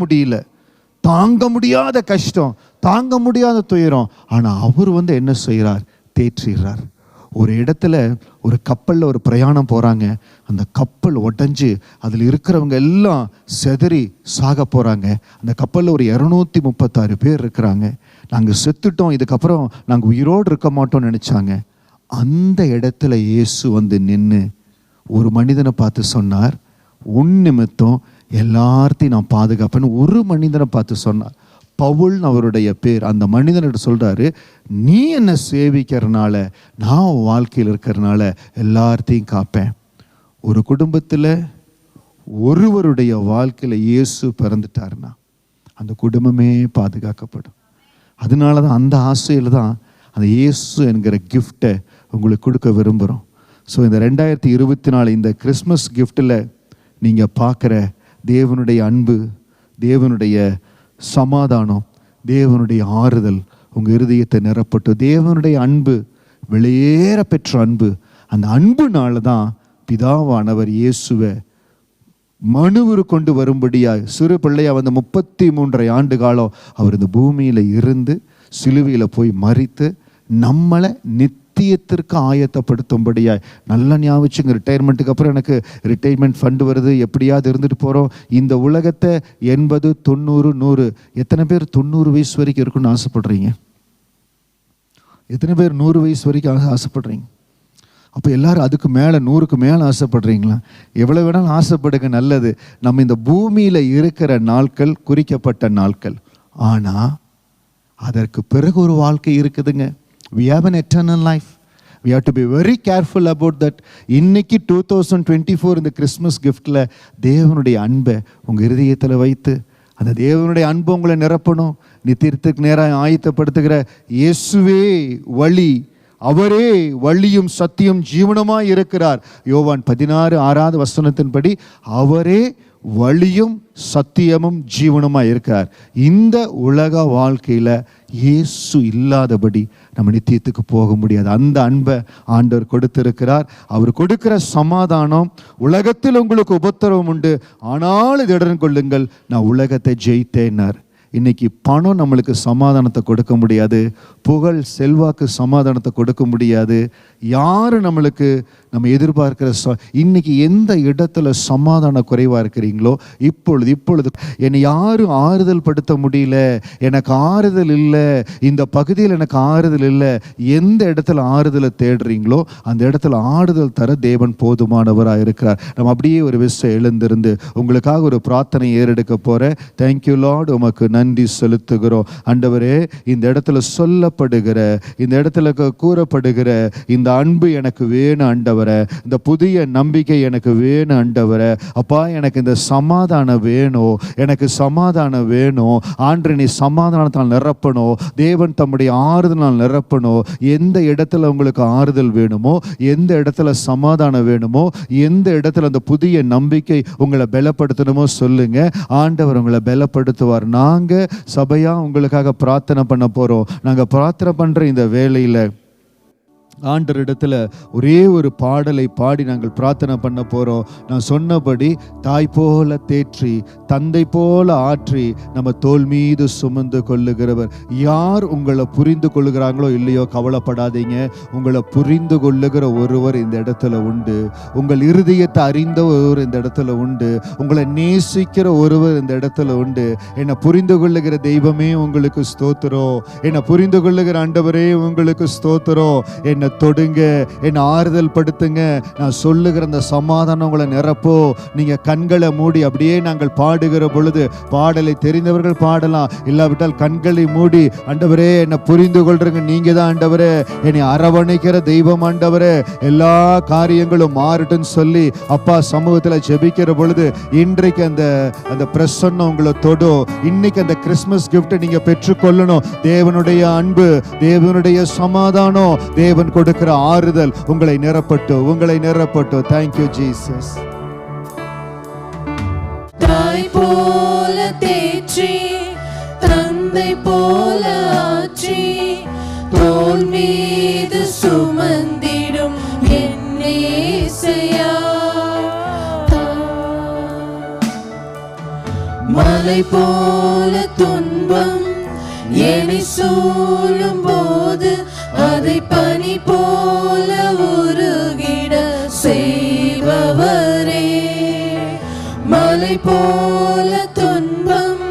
முடியாத கஷ்டம், தாங்க முடியாத துயரம், ஆனால் அவர் என்ன செய்கிறார், தேற்றுகிறார். ஒரு இடத்துல ஒரு கப்பலில் ஒரு பிரயாணம் போகிறாங்க. அந்த கப்பல் உடஞ்சி அதில் இருக்கிறவங்க எல்லாம் செதறி சாக போகிறாங்க. அந்த கப்பலில் ஒரு 236 பேர் இருக்கிறாங்க. நாங்கள் செத்துட்டோம், இதுக்கப்புறம் நாங்கள் உயிரோடு இருக்க மாட்டோம்னு நினச்சாங்க. அந்த இடத்துல இயேசு நின்று ஒரு மனிதனை பார்த்து சொன்னார், உன் நிமித்தம் எல்லார்த்தையும் நான் பாதுகாப்பேன்னு ஒரு மனிதனை பார்த்து சொன்னார். பவுல்னு அவருடைய பேர். அந்த மனிதன்கிட்ட சொல்கிறாரு, நீ என்னை சேவிக்கிறனால, நான் வாழ்க்கையில் இருக்கிறனால எல்லார்த்தையும் காப்பேன். ஒரு குடும்பத்தில் ஒருவருடைய வாழ்க்கையில் இயேசு பிறந்துட்டாருன்னா அந்த குடும்பமே பாதுகாக்கப்படும். அதனால தான் அந்த ஆசையில் தான் அந்த இயேசு என்கிற கிஃப்டை உங்களுக்கு கொடுக்க விரும்புகிறோம். ஸோ இந்த 2024 இந்த கிறிஸ்மஸ் கிஃப்டில் நீங்கள் பார்க்குற தேவனுடைய அன்பு, தேவனுடைய சமாதானம், தேவனுடைய ஆறுதல் உங்கள் இருதயத்தை நிரப்பட்டு, தேவனுடைய அன்பு, வெளியேற பெற்ற அன்பு, அந்த அன்புனால தான் பிதாவானவர் இயேசுவை மனுவுரு கொண்டு வரும்படியாய் சிறு பிள்ளையா 33 ஆண்டு காலம் அவர் இந்த பூமியில் இருந்து சிலுவையில் போய் மரித்து நம்மளை நித்தியத்திற்கு ஆயத்தப்படுத்தும்படியாய். நல்ல ஞாபகம், ரிட்டையர்மெண்ட்டுக்கு அப்புறம் எனக்கு ரிட்டையர்மெண்ட் ஃபண்டு வருது, எப்படியாவது இருந்துட்டு போகிறோம். இந்த உலகத்தை 80, 90, 100, எத்தனை பேர் 90 வயசு வரைக்கும் இருக்குன்னு ஆசைப்படுறீங்க? எத்தனை பேர் 100 வயசு வரைக்கும் ஆசைப்படுறீங்க? அப்போ எல்லாரும் அதுக்கு மேலே 100க்கு மேலே ஆசைப்படுறீங்களா? எவ்வளோ வேணாலும் ஆசைப்படுங்க, நல்லது. நம்ம இந்த பூமியில் இருக்கிற நாட்கள் குறிக்கப்பட்ட நாட்கள். ஆனால் அதற்கு பிறகு ஒரு வாழ்க்கை இருக்குதுங்க. We have an eternal life. We have to be very careful about that. இன்னைக்கு 2024 இந்த கிறிஸ்மஸ் கிஃப்டில் தேவனுடைய அன்பை உங்கள் இருதயத்தில் வைத்து, அந்த தேவனுடைய அன்பு உங்களை நிரப்பணும். நித்தியத்துக்கு நேராக ஆயத்தப்படுத்துகிற இயேசுவே வழி, அவரே வழியும் சத்தியம் ஜீவனுமாய் இருக்கிறார். யோவான் 16:6 அவரே வழியும் சத்தியமும் ஜீவனுமாய் இருக்கிறார். இந்த உலக வாழ்க்கையில் இயேசு இல்லாதபடி நம்ம நித்தியத்துக்கு போக முடியாது. அந்த அன்பை ஆண்டவர் கொடுத்திருக்கிறார். அவர் கொடுக்கிற சமாதானம், உலகத்தில் உங்களுக்கு உபத்திரவம் உண்டு, ஆனால் திடன் கொள்ளுங்கள், நான் உலகத்தை ஜெயித்தேன்னார். இன்னைக்கு பணம் நம்மளுக்கு சமாதானத்தை கொடுக்க முடியாது, புகழ் செல்வாக்கு சமாதானத்தை கொடுக்க முடியாது. யார் நம்மளுக்கு நம்ம எதிர்பார்க்கிற இன்னைக்கு எந்த இடத்துல சமாதான குறைவாக இருக்கிறீங்களோ, இப்பொழுது என்னை யாரும் ஆறுதல் படுத்த முடியல, எனக்கு ஆறுதல் இல்லை, இந்த பகுதியில் எனக்கு ஆறுதல் இல்லை, எந்த இடத்துல ஆறுதலை தேடுறீங்களோ அந்த இடத்துல ஆறுதல் தர தேவன் போதுமானவராக இருக்கிறார். நம்ம அப்படியே ஒரு விஷயம் எழுந்திருந்து உங்களுக்காக ஒரு பிரார்த்தனை ஏறெடுக்க போகிறேன். தேங்க்யூ லார்ட், உமக்கு நன்றி செலுத்துகிறோம். ஆண்டவரே, இந்த இடத்துல சொல்லப்படுகிற, இந்த இடத்துல கூறப்படுகிற இந்த அன்பு எனக்கு வேணும் ஆண்டவரே. இந்த புதிய நம்பிக்கை எனக்கு வேணும் ஆண்டவரே. அப்பா, எனக்கு இந்த சமாதானம் வேணும், எனக்கு சமாதானம் வேணும். ஆண்டு நீ சமாதானத்தால் நிரப்பணும், தேவன் தம்முடைய ஆறுதலால் நிரப்பணும். எந்த இடத்துல உங்களுக்கு ஆறுதல் வேணுமோ, எந்த இடத்துல சமாதானம் வேணுமோ, எந்த இடத்துல அந்த புதிய நம்பிக்கை உங்களை பலப்படுத்தணுமோ சொல்லுங்க. ஆண்டவர் உங்களை பலப்படுத்துவார். நாங்க சபையா உங்களுக்காக பிரார்த்தனை பண்ண போறோம். நாங்க பிரார்த்தனை பண்ற இந்த வேளையில ஆண்டவரிடத்துல ஒரே ஒரு பாடலை பாடி நாங்கள் பிரார்த்தனை பண்ண போறோம். நான் சொன்னபடி தாய் போல தேற்றி தந்தை போல ஆற்றி நம்ம தோள் மீது சுமந்து கொள்ளுகிறவர். யார் உங்களை புரிந்து கொள்ளுகிறாங்களோ இல்லையோ கவலைப்படாதீங்க. உங்களை புரிந்து கொள்ளுகிற ஒருவர் இந்த இடத்துல உண்டு. உங்கள் இருதயத்தை அறிந்த ஒருவர் இந்த இடத்துல உண்டு. உங்களை நேசிக்கிற ஒருவர் இந்த இடத்துல உண்டு. என்னை புரிந்து கொள்ளுகிற தெய்வமே உங்களுக்கு ஸ்தோத்திரம். என்னை புரிந்து கொள்ளுகிற ஆண்டவரே உங்களுக்கு ஸ்தோத்திரம். என்னை தொடுங்க, என்னை ஆறுதல் படுத்துங்க. நான் சொல்லுகிற அந்த சமாதானம் உங்களை நிரப்போ. நீங்க கண்களை மூடி அப்படியே நாங்கள் பாடுகிற பொழுது, பாடலை தெரிந்தவர்கள் பாடலாம், இல்லாவிட்டால் கண்களை மூடி ஆண்டவரே என்னை புரிந்து கொள்றீங்க, நீங்க தான் ஆண்டவரே என்னை அரவணைக்கிற தெய்வம் ஆண்டவரே, எல்லா காரியங்களும் மாறட்டும்னு சொல்லி அப்பா சமூகத்தில் ஜெபிக்கிற பொழுது இன்றைக்கு அந்த பிரசன்னம் உங்களை தொடும். இன்னைக்கு அந்த கிறிஸ்மஸ் கிஃப்ட் நீங்க பெற்றுக்கொள்ளணும். தேவனுடைய அன்பு, தேவனுடைய சமாதானம், தேவன் கொடுக்கிற ஆறுதல் உங்களை நிரப்பட்டும். Thank you Jesus. தாய் போல தேற்றி தந்தை போல ஆற்றி தோள் மீது சுமந்திடும் என் இயேசையா. மலை போல துன்பம் என்னை சூழும் போது அதை பனி போல உருகிட செய்பவரே. மலை போல துன்பம்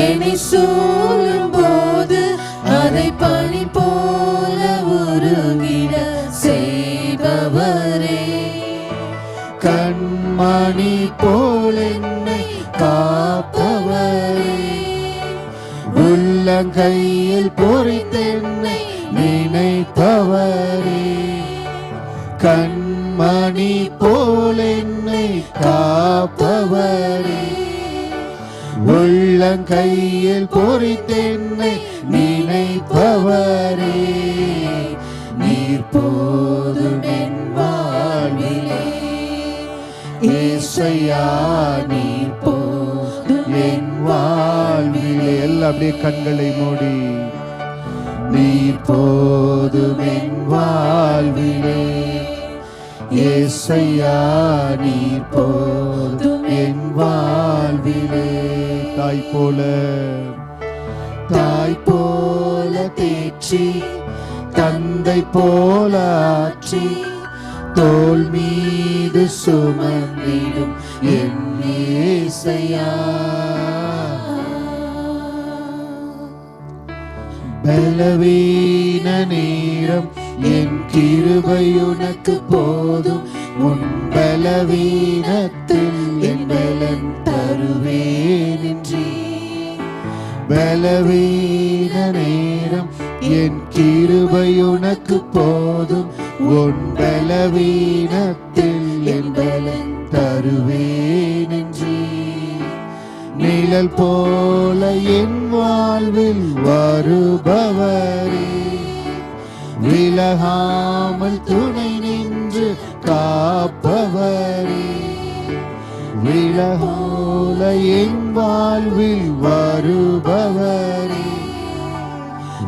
என்னை சூழும் போது அதை பனி போல உருகிட செய்பவரே. கண்மணி போல் என்னை காப்பவரே, உள்ளங்கையில் பொறித்தென்னை நினைப்பவரே. கண்மணி போல் என்னை காப்பவரே, உள்ளங்கையில் பொறித்தென்னை நினைப்பவரே. நீர் போதும் என் வாழ்விலே இயேசையா, நீர் போதும் என் வாழ்விலே. எல்லாம் அப்படியே கண்களை மூடி. நீர் போதும் என் வாழ்விலே இயேசையா, நீர் போதும் என் வாழ்விலே. தாய் போல தேற்றி தந்தை போல ஆற்றி தோள் மீது சுமந்திடும் என் இயேசையா. பலவீன நேரம் என் கிருபை உனக்கு போதும், உன் பலவீனத்தில் என் பலன் தருவேன் என்றே. பலவீன நேரம் என் கிருபை உனக்கு போதும், உன் பலவீனத்தில் என் பலன் தருவேன் என்றே. நிழல் போல என் வாழ்வில் வருபவரே, விலகாமல் துணை நின்று காப்பவரே. விலகோல என் வாழ்வில் வருபவரே,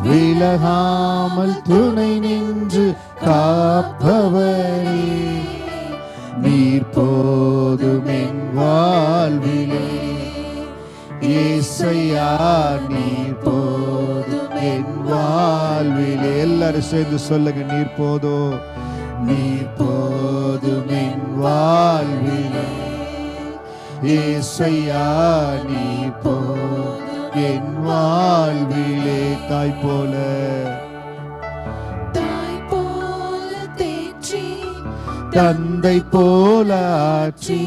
விலகாமல் துணை நின்று காப்பவரே. நீர் போதும் என் வாழ்விலே இயேசையா, நீர் போதும் என் வாழ்விலே. எல்லாரும் சேர்ந்து சொல்லுங்க, நீர் போதும், நீர் போதும் என் வாழ்விலே இயேசையா, நீர் போதும் என் வாழ்விலே. தாய் போல தேற்றி தந்தை போல ஆற்றி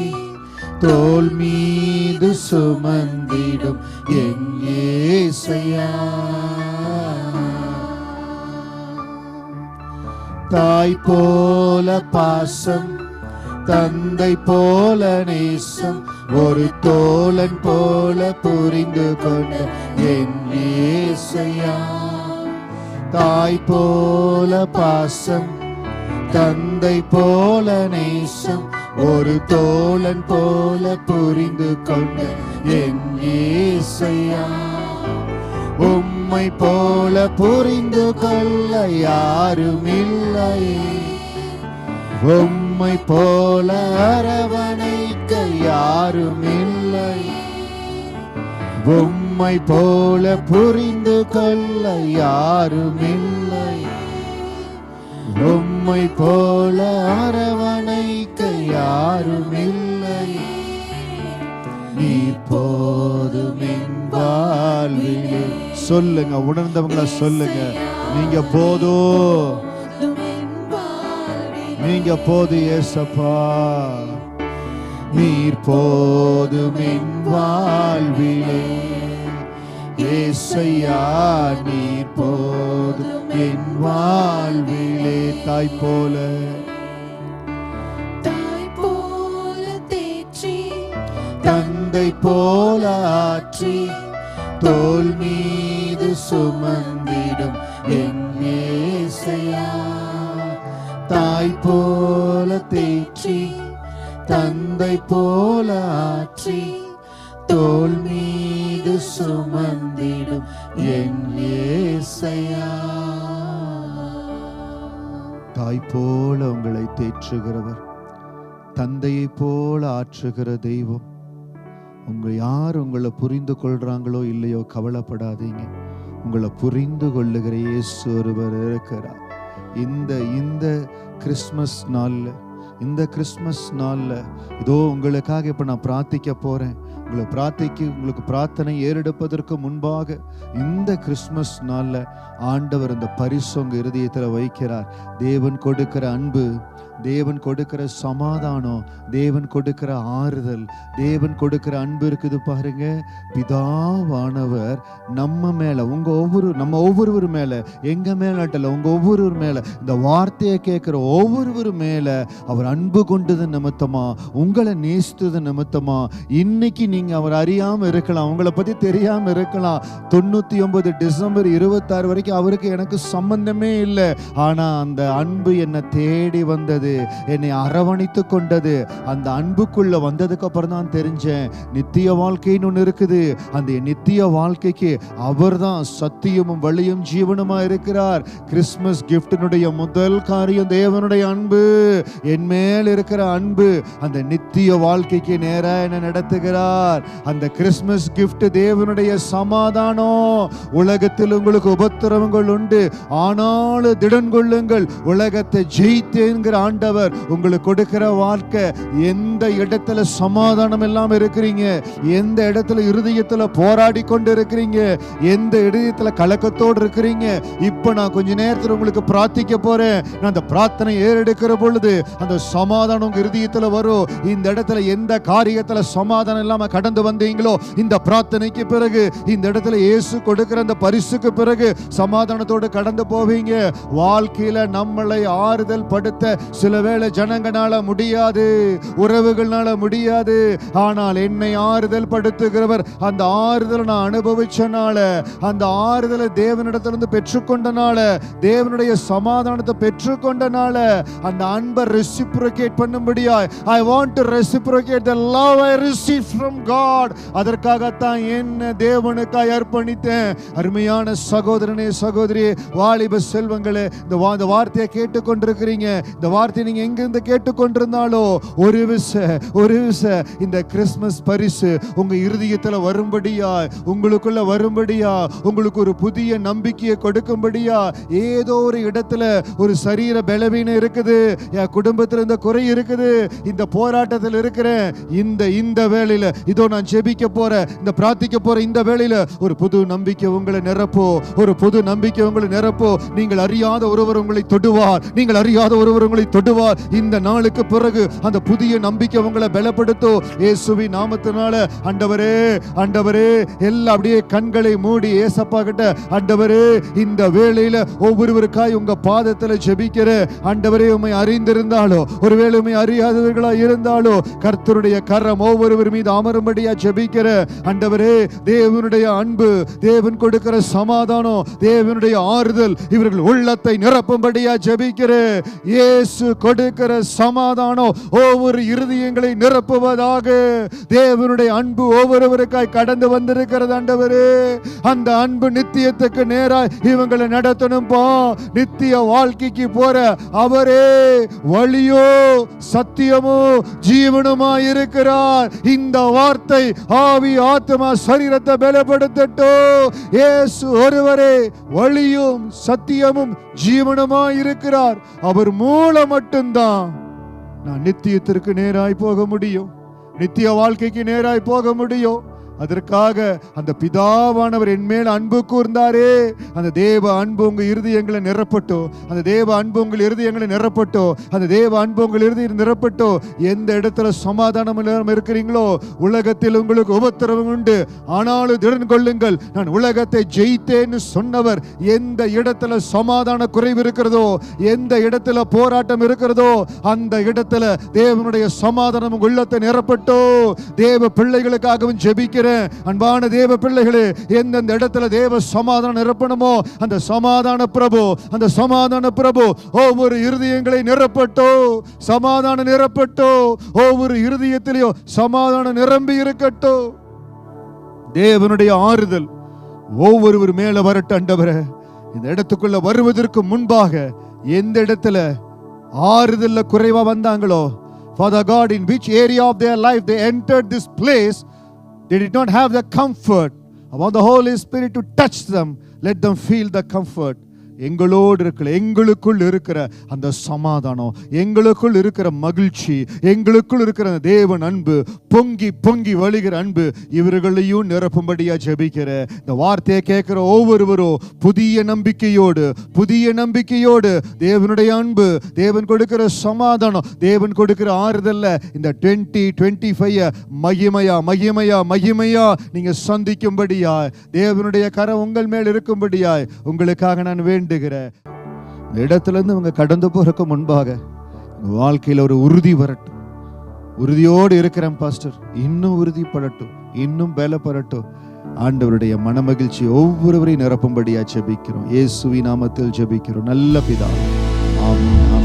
தோள் மீது சுமந்திடும் என் இயேசையா. தாய் போல பாசம், தந்தை போல நேசம், ஒரு தோழன் போல புரிந்து கொண்ட என் இயேசையா. தாய் போல பாசம், தந்தை போல நேசம், ஒரு தோழன் போல புரிந்து கொண்ட என் இயேசையா. உம்மை போல புரிந்து கொள்ள யாரும் இல்லை, உம்மை போல அரவணைக்க யாரும் இல்லை, உம்மை போல புரிந்து கொள்ள யாரும் இல்லை, உம்மை போல அரவணைக்க யாரும் இல்லை. நீ போதும் என் வாழ்விலே. சொல்லுங்க, உணர்ந்தவங்கள சொல்லுங்க, நீங்க போதும், நீங்க போதும் ஏசப்பா. நீர் போதும் என் வாழ்விலே ஏசையா, நீர் போதும் என் வாழ்விலே. தாய் போல தேற்றி, தந்தை போல ஆற்றி, தோள் மீது சுமந்திடும் என் இயேசையா. தாய் போல தேற்றி, தந்தை போல ஆற்றி, தோள் மீது சுமந்திடும் என் இயேசையா. தாய் போல உங்களை தேற்றுகிறவர், தந்தையை போல ஆற்றுகிற தெய்வம். யார் உங்களை புரிந்து கொள்றாங்களோ இல்லையோ கவலைப்படாதீங்க, உங்களை புரிந்து கொள்ளுகிற இயேசு ஒருவர் இருக்கிறார். இந்த கிறிஸ்மஸ் நாள்ல, இந்த கிறிஸ்மஸ் நாள்ல இதோ உங்களுக்காக இப்ப நான் பிரார்த்திக்க போறேன். உங்களுக்கு பிரார்த்தனை ஏறெடுப்பதற்கு முன்பாக இந்த கிறிஸ்மஸ் நாள்ல ஆண்டவர் இந்த பரிசு உங்க இருதயத்துல வைக்கிறார். தேவன் கொடுக்கிற அன்பு, தேவன் கொடுக்கிற சமாதானம், தேவன் கொடுக்கிற ஆறுதல், தேவன் கொடுக்கிற அன்பு இருக்குது பாருங்க. பிதாவானவர் நம்ம மேல, நம்ம ஒவ்வொருவர் மேல, எங்க மேல உங்க ஒவ்வொருவர் மேல, இந்த வார்த்தையை கேட்கிற ஒவ்வொருவர் மேல அவர் அன்பு கொண்டது நிமித்தமா, உங்களை நேசித்தது நிமித்தமா, இன்னைக்கு நீங்க அவர் அறியாம இருக்கலாம், உங்களை பத்தி தெரியாம இருக்கலாம். 99 டிசம்பர் 26 வரைக்கும் அவருக்கு எனக்கு சம்பந்தமே இல்லை. ஆனா அந்த அன்பு என்னை தேடி வந்தது, என்னை அரவணைத்து கொண்டது. அந்த அன்புக்குள்ள வந்ததுக்கு அப்புறம் தான் தெரிஞ்சேன், நித்திய வாழ்க்கைன்னு ஒன்று இருக்குது. அந்த நித்திய வாழ்க்கைக்கு அவர் தான் சத்தியமும் வழியும் ஜீவனுமா இருக்கிறார். கிறிஸ்துமஸ் கிஃப்டினுடைய முதல் காரியம் தேவனுடைய அன்பு, என் மேல் இருக்கிற அன்பு. அந்த நித்திய வாழ்க்கைக்கு நேரா என்ன நடத்துகிறார். அந்த கிறிஸ்துமஸ் கிஃப்ட் தேவனுடைய சமாதானம். உலகத்தில் உங்களுக்கு உபத்திரவங்கள் உண்டு, ஆனாலும் திடன் கொள்ளுங்கள், உலகத்தை ஜெயித்தேங்கிற ஆண்டவர் உங்களுக்கு கொடுக்கிற வாழ்க்கை. எந்த இடத்துல சமாதானம் இல்லாம இருக்கிறீங்க, எந்த இடத்துல இருதயத்துல போராடி கொண்டு இருக்கிறீங்க, எந்த இதயத்துல கலக்கத்தோடு இருக்கிறீங்க, இப்ப நான் கொஞ்ச நேரத்தில் உங்களுக்கு பிரார்த்திக்க போறேன். நான் அந்த பிரார்த்தனை ஏறெடுக்கிற பொழுது அந்த சமாதானம் உங்க இருதயத்துல வரும். இந்த இடத்துல எந்த காரியத்துல சமாதானம் இல்லாம கடந்து வந்தீங்களோ, இந்த பிரார்த்தனைக்கு பிறகு, இந்த இடத்துல இயேசு கொடுக்கிற அந்த பரிசுக்கு பிறகு சமாதானத்தோடு கடந்து போவீங்க. வாழ்க்கையில நம்மளை ஆறுதல் படுத்த சில வேளை ஜனங்களால முடியாது, உறவுகளால முடியாது. ஆனால் என்னை ஆறுதல் படுத்துகிறவர், அந்த ஆறுதலை நான் அனுபவிச்சனால, அந்த ஆறுதலை தேவனிடத்திலிருந்து பெற்றுக்கொண்டனால, தேவனுடைய சமாதானத்தை பெற்றுக்கொண்டனால, அந்த அன்பை reciprocate பண்ணும்படியாய், I want to reciprocate the love I received from God. அதற்காகத்தான் என்ன தேவனுக்காய் அர்ப்பணித்தேன். அருமையான சகோதரனே, சகோதரியே, வாலிப செல்வங்களே, இந்த வார்த்தையை கேட்டுக்கொண்டிருக்கிறீங்க. இந்த வார்த்தை நீங்க எங்கிருந்து கேட்டுக்கொண்டிருந்தாலோ ஒரு விச இந்த கிறிஸ்துமஸ் பரிசு உங்க இருதயத்துல வரும்படியா, உங்களுக்குள்ள வரும்படியா, உங்களுக்கு ஒரு புதிய நம்பிக்கையை கொடுக்கும்படியா. ஏதோ ஒரு இடத்துல ஒரு சரீர பலவீனம் இருக்குது, என் குடும்பத்தில் இந்த குறை இருக்குது, இந்த போராட்டத்தில் இருக்கிறேன். இந்த வேளையில இதோ நான் ஜெபிக்க போற, இந்த பிரார்த்திக்க போற இந்த வேளையில ஒரு புது நம்பிக்கை உங்களை நிரப்போ, ஒரு புது நம்பிக்கை உங்களை நிரப்போ. நீங்கள் அறியாத ஒருவர் உங்களை தொடுவார், நீங்கள் அறியாத ஒருவர் உங்களை தொடுவார். இந்த நாளுக்கு பிறகு அந்த புதிய நம்பிக்கை உங்களை பலப்படுத்தோ இயேசுவின் நாமத்தினால. ஆண்டவரே, ஆண்டவரே, எல்லாம் அப்படியே கண்களை மூடி ஏசப்பா கிட்ட, ஆண்டவரே இந்த வேளையில ஒவ்வொருவருக்காய் உங்க பாதத்துல ஜெபிக்கிற ஆண்டவரே, உம்மை அறிந்திருந்தாலோ ஒருவேளை உம்மை அறியாதவர்களா இருந்தாலோ கர்த்தருடைய கரம் ஒவ்வொருவர் மீது அமரும்படியா ஜெபிக்கிற ஆண்டவரே, தேவனுடைய அன்பு, தேவன் கொடுக்கிற சமாதானம், தேவனுடைய ஆறுதல் இவர்கள் உள்ளத்தை நிரப்பும்படியா ஜெபிக்கிற. இயேசு கொடுக்கிற சமாதானம் ஒவ்வொரு இருதயங்களை நிரப்புவதாக. தேவனுடைய அன்பு ஒவ்வொருவருக்காய் கடந்து வந்திருக்கிறது ஆண்டவரே. அந்த அன்பு நித்தியத்துக்கு நேராய் இவங்களை நடத்தணும்பா. நித்திய வாழ்க்கைக்கு போற அவரே வழியோ சத்தியமோ ஜீவனுமா இருக்கிறார். இந்த வார்த்தை ஆவி ஆத்மா சரீரத்தை பலப்படுத்தட்டோ. இயேசு ஒருவரே வழியும் சத்தியமும் ஜீவனுமா இருக்கிறார். அவர் மூலம் மட்டும்தான் நான் நித்தியத்திற்கு நேராய் போக முடியும், நித்திய வாழ்க்கைக்கு நேராய் போக முடியும். அதற்காக அந்த பிதாவானவர் என் மேல் அன்பு கூர்ந்தாரே, அந்த தேவ அன்பு உங்க இருதயங்களை நிரப்பட்டோ, அந்த தேவ அன்பு உங்கள் இருதயங்களை நிரப்பட்டோ, அந்த தேவ அன்பு உங்கள் இருதயம் நிரப்பட்டோ. எந்த இடத்துல சமாதானம் இல்லாம இருக்கிறீங்களோ, உலகத்தில் உங்களுக்கு உபத்திரவம் உண்டு, ஆனாலும் திடன் கொள்ளுங்கள், நான் உலகத்தை ஜெயித்தேன்னு சொன்னவர். எந்த இடத்துல சமாதான குறைவு இருக்கிறதோ, எந்த இடத்துல போராட்டம் இருக்கிறதோ, அந்த இடத்துல தேவனுடைய சமாதானம் உங்கள் உள்ளத்தை நிரப்பட்டோ. தேவ பிள்ளைகளுக்காகவும் ஜெபிக்கிற அன்பான தேவ பிள்ளைகளே, எந்தெந்த இடத்துல தேவ சமாதானம் நிரப்பணுமோ அந்த சமாதான பிரபு, அந்த சமாதான பிரபு ஒவ்வொரு இருதயங்களை நிரப்பட்டோ, சமாதானம் நிரப்பட்டோ. ஒவ்வொரு இருதயத்திலேயோ சமாதானம் நிரம்பி இருக்கட்டோ. தேவனுடைய ஆறுதல் ஒவ்வொருவர் மேல வரட்டும் ஆண்டவரே. இந்த இடத்துக்குள்ள வருவதற்கு முன்பாக எந்த இடத்துல ஆறுதல்ல குறைவா வந்தாங்களோ, Father God, in which area of their life they entered this place, they did not have the comfort. I want the Holy Spirit to touch them. Let them feel the comfort. எங்களோடு இருக்கிற, எங்களுக்குள் இருக்கிற அந்த சமாதானம், எங்களுக்குள் இருக்கிற மகிழ்ச்சி, எங்களுக்குள் இருக்கிற தேவன் அன்பு, பொங்கி பொங்கி வழிகிற அன்பு இவர்களையும் நிரப்பும்படியா ஜெபிக்கிற. இந்த வார்த்தையை கேட்கிற ஒவ்வொருவரும் புதிய நம்பிக்கையோடு, புதிய நம்பிக்கையோடு தேவனுடைய அன்பு, தேவன் கொடுக்கிற சமாதானம், தேவன் கொடுக்கிற ஆறுதல்ல இந்த 2025 மகிமையா மகிமையா மகிமையா நீங்க சந்திக்கும்படியா, தேவனுடைய கரம் உங்கள் மேல் இருக்கும்படியா உங்களுக்காக நான் வேண்டும். இந்த இடத்துல இருந்து அவங்க கடந்து போறதுக்கு முன்பாக வாழ்க்கையில் ஒரு உறுதி வரட்டும். உறுதியோடு இருக்கிறேன் பாஸ்டர், இன்னும் உறுதிப்படட்டும், இன்னும் பலப்படட்டும். ஆண்டவருடைய மனமகிழ்ச்சி ஒவ்வொருவரையும் நிரப்பும்படியா ஜெபிக்கிறோம். இயேசுவின் நாமத்தில் ஜெபிக்கிறோம் நல்ல பிதாவே, ஆமென்.